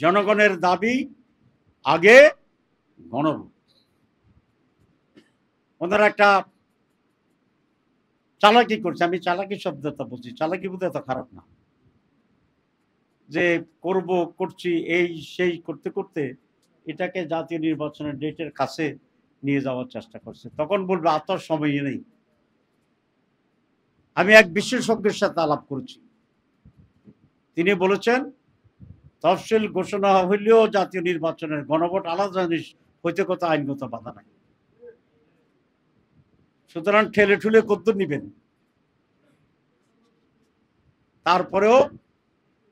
জনগণের দাবি আগে, গণভোট। ওনারা একটা চালাকি করছে, আমি চালাকি শব্দটা বলছি, চালাকি বোধ এত খারাপ না, যে করছি এই সেই করতে করতে এটাকে জাতীয় নির্বাচনের ডেটের কাছে নিয়ে যাওয়ার চেষ্টা করছে। তখন বলবে আর তো সময় নেই। আমি এক বিশেষজ্ঞের সাথে আলাপ করেছি, তিনি বলেছেন তফসিল ঘোষণা হইলেও জাতীয় নির্বাচনের গণভোট আলাদা জিনিস, হইতে কথা আইনগত বাধা নাই। সুতরাং ঠেলে ঠুলে কদ্দুর নিবেন, তারপরেও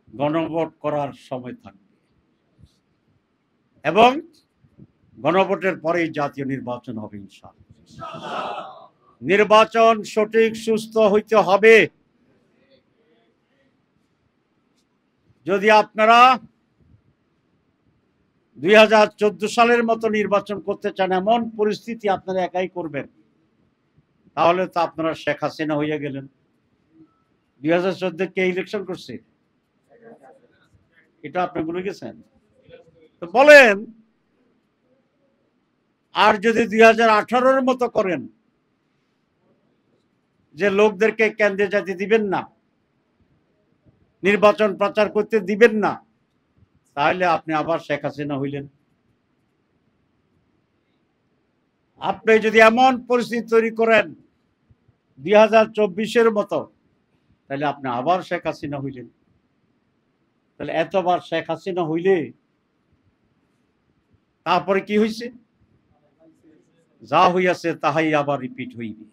গণভোট করার সময় থাকবে এবং গণভোটের পরেই জাতীয় নির্বাচন হবে ইনশাআল্লাহ। নির্বাচন সঠিক সুস্থ হইতে হবে। যদি আপনারা 2014 সালের মতো নির্বাচন করতে চান, এমন পরিস্থিতি আপনারা একাই করবেন, তাহলে তো আপনারা শেখ হাসিনা হইয়া গেলেন। 2014 কে ইলেকশন করছে, এটা আপনি ভুলে গেছেন? তো বলেন, আর যদি 2018-র মতো করেন, যে লোকদেরকে কেন্দ্রে যেতে দিবেন না, নির্বাচন প্রচার করতে দিবেন না, তাহলে আপনি আবার শেখ হাসিনা হইলেন। আপনি যদি এমন পরিস্থিতি তৈরি করেন 2024-এর মতো, তাহলে আপনি আবার শেখ হাসিনা হইলেন। তাহলে এতবার শেখ হাসিনা হইলে তারপরে কি হয়েছে? যা হইয়াছে তাহাই আবার রিপিট হইবে।